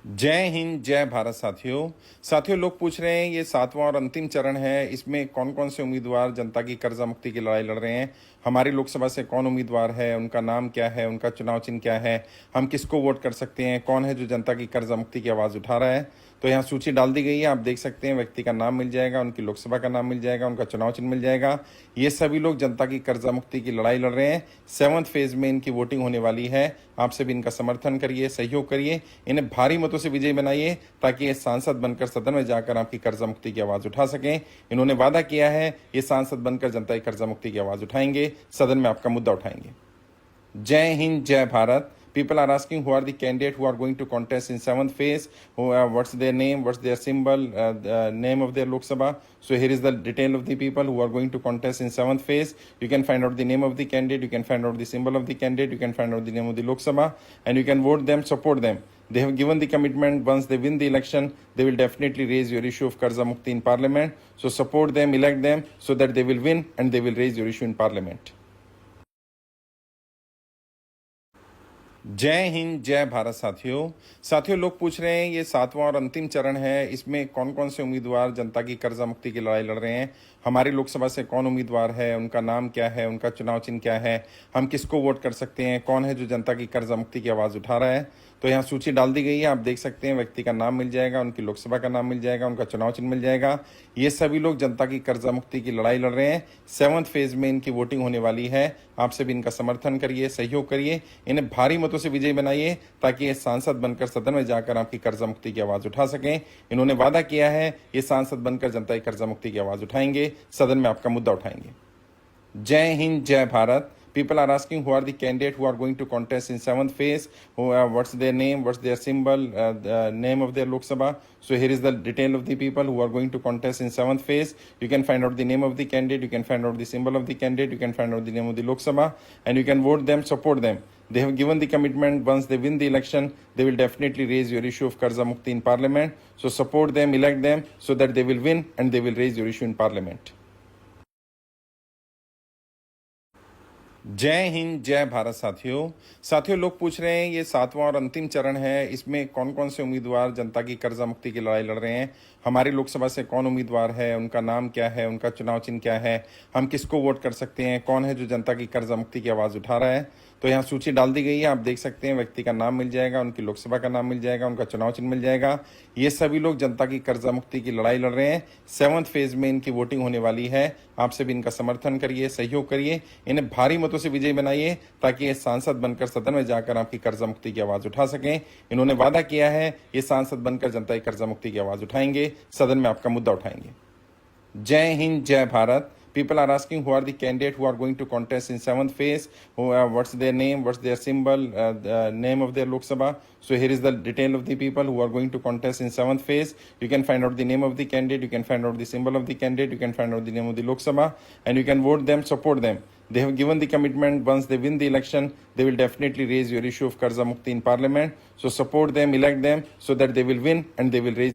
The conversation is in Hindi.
जय हिंद जय भारत साथियों लोग पूछ रहे हैं ये सातवां और अंतिम चरण है। इसमें कौन कौन से उम्मीदवार जनता की कर्जा मुक्ति की लड़ाई लड़ रहे हैं, हमारी लोकसभा से कौन उम्मीदवार है, उनका नाम क्या है, उनका चुनाव चिन्ह क्या है, हम किसको वोट कर सकते हैं, कौन है जो जनता की कर्जा मुक्ति की आवाज़ उठा रहा है। तो यहाँ सूची डाल दी गई है, आप देख सकते हैं। व्यक्ति का नाम मिल जाएगा, उनकी लोकसभा का नाम मिल जाएगा, उनका चुनाव चिन्ह मिल जाएगा। ये सभी लोग जनता की कर्जा मुक्ति की लड़ाई लड़ रहे हैं। 7th फेज में इनकी वोटिंग होने वाली है। आप सभी इनका समर्थन करिए, सहयोग करिए, इन्हें भारी मतों से विजयी बनाइए ताकि ये सांसद बनकर सदन में जाकर आपकी कर्जा मुक्ति की आवाज उठा सकें। इन्होंने वादा किया है ये सांसद बनकर जनता की कर्जा मुक्ति की आवाज उठाएंगे, सदन में आपका मुद्दा उठाएंगे। जय हिंद जय Bharat. People are asking who are the candidate who are going to contest in 7th phase, what's their name, what's their symbol, name of their Lok Sabha. So here is the detail of the people who are going to contest in 7th phase. You can find out the name of the candidate, you can find out the symbol of the candidate, you can find out the name of the Lok Sabha, and you can vote them, support them. They have given the commitment once they win the election, they will definitely raise your issue of Karza Mukti in parliament. So support them, elect them so that they will win and they will raise your issue in parliament. जय हिंद जय भारत साथियों लोग पूछ रहे हैं ये सातवां और अंतिम चरण है। इसमें कौन कौन से उम्मीदवार जनता की कर्जा मुक्ति की लड़ाई लड़ रहे हैं, हमारी लोकसभा से कौन उम्मीदवार है, उनका नाम क्या है, उनका चुनाव चिन्ह क्या है, हम किसको वोट कर सकते हैं, कौन है जो जनता की कर्जा मुक्ति की आवाज़ उठा रहा है। तो यहाँ सूची डाल दी गई है, आप देख सकते हैं। व्यक्ति का नाम मिल जाएगा, उनकी लोकसभा का नाम मिल जाएगा, उनका चुनाव चिन्ह मिल जाएगा। ये सभी लोग जनता की कर्जा मुक्ति की लड़ाई लड़ रहे हैं। 7th फेज में इनकी वोटिंग होने वाली है। आप सभी इनका समर्थन करिए, सहयोग करिए, इन्हें भारी मतों से विजयी बनाइए ताकि ये सांसद बनकर सदन में जाकर आपकी कर्जा मुक्ति की आवाज उठा सकें। इन्होंने वादा किया है ये सांसद बनकर जनता की कर्जा मुक्ति की आवाज उठाएंगे, सदन में आपका मुद्दा उठाएंगे। जय हिंद जय Bharat. People are asking who are the candidate who are going to contest in 7th phase, what's their name, what's their symbol, name of their Lok Sabha. So here is the detail of the people who are going to contest in 7th phase. You can find out the name of the candidate, you can find out the symbol of the candidate, you can find out the name of the Lok Sabha, and you can vote them, support them. They have given the commitment once they win the election, they will definitely raise your issue of Karza Mukti in parliament. So support them, elect them so that they will win and they will raise your issue in parliament. जय हिंद जय भारत साथियों लोग पूछ रहे हैं ये सातवां और अंतिम चरण है। इसमें कौन कौन से उम्मीदवार जनता की कर्जा मुक्ति की लड़ाई लड़ रहे हैं, हमारी लोकसभा से कौन उम्मीदवार है, उनका नाम क्या है, उनका चुनाव चिन्ह क्या है, हम किसको वोट कर सकते हैं, कौन है जो जनता की कर्जा मुक्ति की आवाज़ उठा रहा है। तो यहाँ सूची डाल दी गई है, आप देख सकते हैं। व्यक्ति का नाम मिल जाएगा, उनकी लोकसभा का नाम मिल जाएगा, उनका चुनाव चिन्ह मिल जाएगा। ये सभी लोग जनता की कर्जा मुक्ति की लड़ाई लड़ रहे हैं। 7th फेज में इनकी वोटिंग होने वाली है। आप सभी इनका समर्थन करिए, सहयोग करिए, इन्हें भारी मतों से विजयी बनाइए ताकि ये सांसद बनकर सदन में जाकर आपकी कर्जा मुक्ति की आवाज उठा सकें। इन्होंने वादा किया है ये सांसद बनकर जनता की कर्जा मुक्ति की आवाज उठाएंगे, सदन में आपका मुद्दा उठाएंगे। जय हिंद जय Bharat. People are asking who are the candidate who are going to contest in 7th phase, what's their name, what's their symbol, name of their Lok Sabha. So here is the detail of the people who are going to contest in 7th phase. You can find out the name of the candidate, you can find out the symbol of the candidate, you can find out the name of the Lok Sabha, and you can vote them, support them. They have given the commitment once they win the election, they will definitely raise your issue of Karza Mukti in parliament. So support them, elect them so that they will win and they will raise